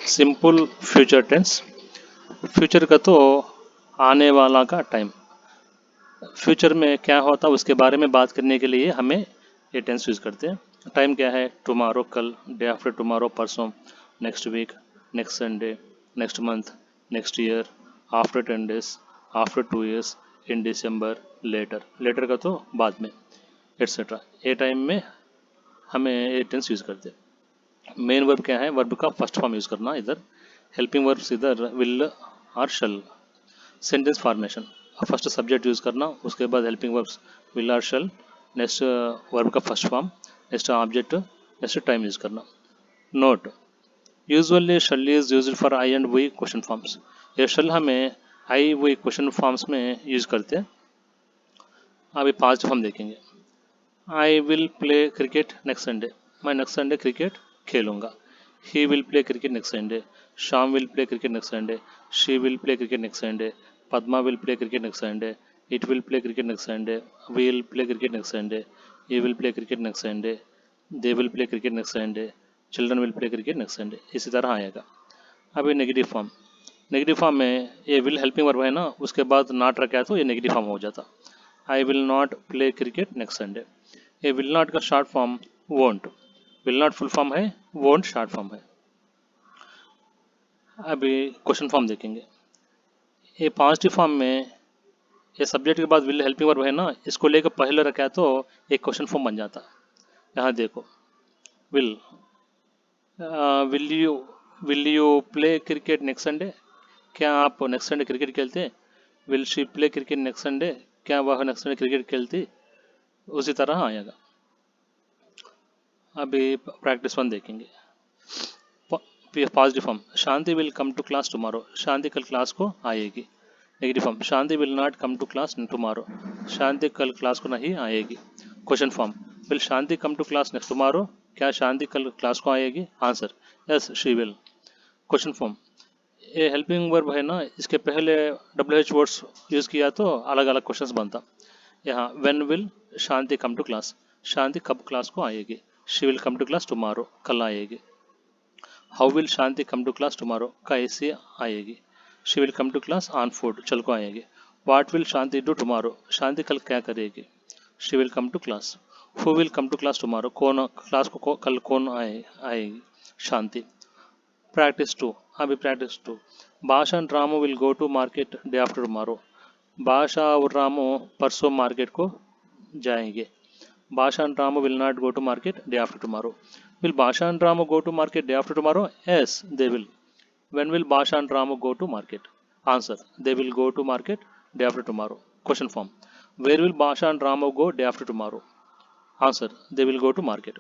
Simple future tense. Future का तो आने वाला का टाइम। फ्यूचर में क्या होता है उसके बारे में बात करने के लिए हमें ये टेंस यूज़ करते हैं। टाइम क्या है? टुमारो कल, डे आफ्टर टुमारो परसों, next week, next Sunday, next month, next year, after 10 days, after 2 years, in December, later. Later का तो बाद में, एट्सेट्रा। ये टाइम में हमें ये टेंस यूज़ करते हैं। मेन वर्ब क्या है? वर्ब का फर्स्ट फॉर्म यूज़ करना इधर। हेल्पिंग वर्ब्स इधर विल और shall. Sentence formation, first subject use करना, उसके बाद हेल्पिंग वर्ब्स विल और शल, नेक्स्ट वर्ब का first form, next object, next time use करना। Note, usually shall is used for I and we question forms. ये shall हमें I we question forms में use करते हैं। अभी पास्ट फॉर्म देखेंगे। I will play cricket next Sunday. मैं next Sunday cricket खेलूंगा। He will play cricket next Sunday. Shyam will play cricket next Sunday. She will play cricket next Sunday. Padma will play cricket next Sunday. It will play cricket next Sunday. We will play cricket next Sunday. You will play cricket next Sunday. They will play cricket next Sunday. Children will play cricket next Sunday. इसी तरह आएगा। अभी negative form. Negative form में ये will helping verb है ना, उसके बाद नॉट रखा है तो ये नेगेटिव फॉर्म हो जाता। आई will not play cricket next Sunday. ये विल नॉट का short form won't. Will not full form है, वोंट शॉर्ट फॉर्म है। अभी क्वेश्चन फॉर्म देखेंगे। ये पॉजिटिव फॉर्म में ये सब्जेक्ट के बाद विल हेल्पिंग वर्ब है ना, इसको लेकर पहले रखा है तो एक क्वेश्चन फॉर्म बन जाता। यहाँ देखो, will will you will you play cricket next Sunday. क्या आप नेक्स्ट संडे क्रिकेट खेलते हैं? Will she play cricket next Sunday. क्या वह नेक्स्ट संडे क्रिकेट खेलती? उसी तरह आएगा। अभी प्रैक्टिस वन देखेंगे। Positive form, Shanti will come to class tomorrow. Shanti कल क्लास को आएगी। Negative form, Shanti will not come to class tomorrow. Shanti कल क्लास को नहीं आएगी। Question form, will Shanti come to class next tomorrow. क्या शांति कल क्लास को आएगी? Answer, yes she will. Question form, ये हेल्पिंग वर्ब है ना, इसके पहले डब्ल्यू एच वर्ड्स यूज़ किया तो अलग अलग क्वेश्चंस बनता। यहाँ when will Shanti come to class. Shanti कब क्लास को आएगी? She will come to class tomorrow, कल आएगी। How will Shanti come to class tomorrow, कैसे आएगी? She will come to class on food, चल को आएगी। What will Shanti do tomorrow, Shanti कल क्या करेगी? She will come to class. Who will come to class tomorrow, कौन क्लास को कल कौन आएगी? शांति। Practice to. अभी practice two. Basha and Ramu will go to market day after tomorrow. Basha और रामू परसों मार्केट को जाएंगे। Basha and Ramu will not go to market day after tomorrow. Will Basha and Ramu go to market day after tomorrow? Yes, they will. When will Basha and Ramu go to market? Answer, they will go to market day after tomorrow. Question form, where will Basha and Ramu go day after tomorrow? Answer, they will go to market.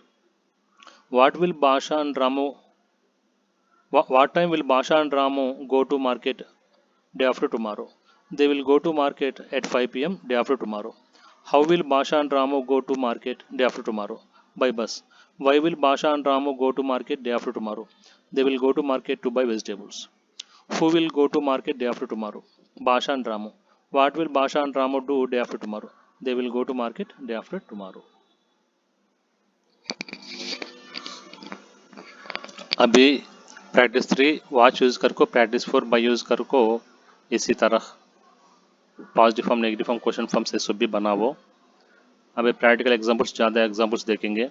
What will Basha and Ramu, what time will Basha and Ramu go to market day after tomorrow? They will go to market at 5 p.m. day after tomorrow. How will Basha and Ramu go to market day after tomorrow? By bus. Why will Basha and Ramu go to market day after tomorrow? They will go to market to buy vegetables. Who will go to market day after tomorrow? Basha and Ramu. What will Basha and Ramu do day after tomorrow? They will go to market day after tomorrow. अभी practice 3 watch use कर को, practice 4 bye use कर को इसी तरह positive form negative form question form से सब भी बनाओ। अभी प्रैक्टिकल एग्जांपल्स, ज़्यादा एग्जांपल्स देखेंगे।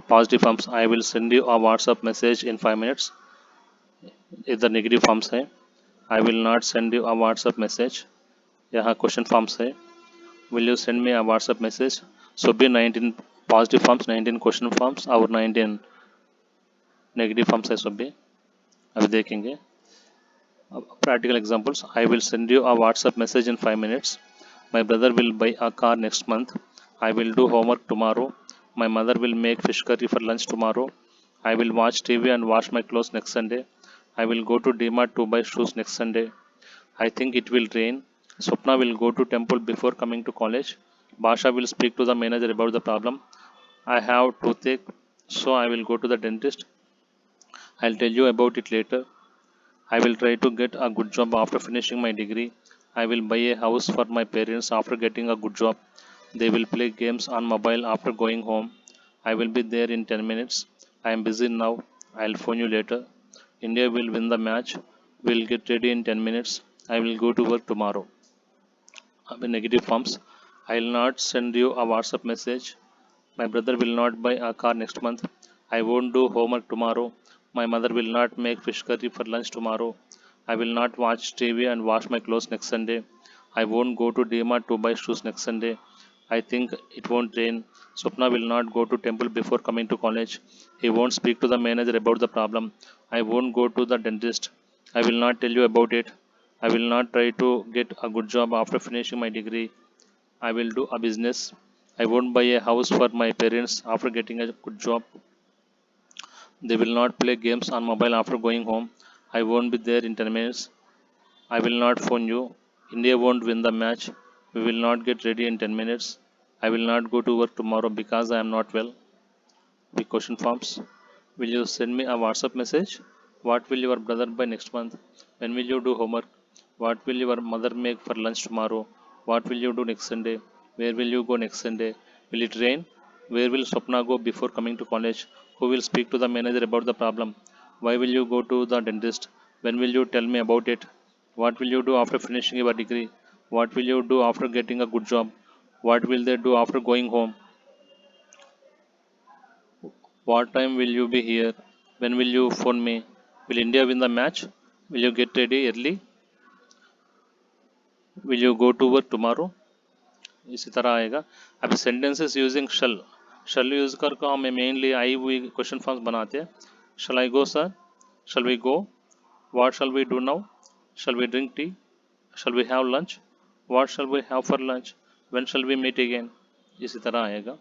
Positive forms, I will send you a WhatsApp message in 5 minutes। इधर नेगेटिव फॉर्म्स है, I will not send you a WhatsApp message. यहाँ क्वेश्चन फॉर्म्स है, will you send me a WhatsApp message. So भी 19 positive forms, 19 question forms और 19 negative forms है सब भी। अभी देखेंगे practical examples. I will send you a WhatsApp message in 5 minutes. My brother will buy a car next month. I will do homework tomorrow. My mother will make fish curry for lunch tomorrow. I will watch TV and wash my clothes next Sunday. I will go to DMart to buy shoes next Sunday. I think it will rain. Swapna will go to temple before coming to college. Basha will speak to the manager about the problem. I have toothache, so I will go to the dentist. I'll tell you about it later. I will try to get a good job after finishing my degree. I will buy a house for my parents after getting a good job. They will play games on mobile after going home. I will be there in 10 minutes. I am busy now. I'll phone you later. India will win the match. We'll get ready in 10 minutes. I will go to work tomorrow. In negative forms, I will not send you a WhatsApp message. My brother will not buy a car next month. I won't do homework tomorrow. My mother will not make fish curry for lunch tomorrow. I will not watch TV and wash my clothes next Sunday. I won't go to DMart to buy shoes next Sunday. I think it won't rain. Swapna will not go to temple before coming to college. He won't speak to the manager about the problem. I won't go to the dentist. I will not tell you about it. I will not try to get a good job after finishing my degree. I will do a business. I won't buy a house for my parents after getting a good job. They will not play games on mobile after going home. I won't be there in 10 minutes. I will not phone you. India won't win the match. We will not get ready in 10 minutes. I will not go to work tomorrow because I am not well. The question forms. Will you send me a WhatsApp message? What will your brother buy next month? When will you do homework? What will your mother make for lunch tomorrow? What will you do next Sunday? Where will you go next Sunday? Will it rain? Where will Swapna go before coming to college? Who will speak to the manager about the problem? Why will you go to the dentist? When will you tell me about it? What will you do after finishing your degree? What will you do after getting a good job? What will they do after going home? What time will you be here? When will you phone me? Will India win the match? Will you get ready early? Will you go to work tomorrow? इसी तरह आएगा. अब sentences using shall use कर को हम mainly I we question forms बनाते हैं. Shall I go sir? Shall we go? What shall we do now? Shall we drink tea? Shall we have lunch? What shall we have for lunch? When shall we meet again? इसी तरह आएगा.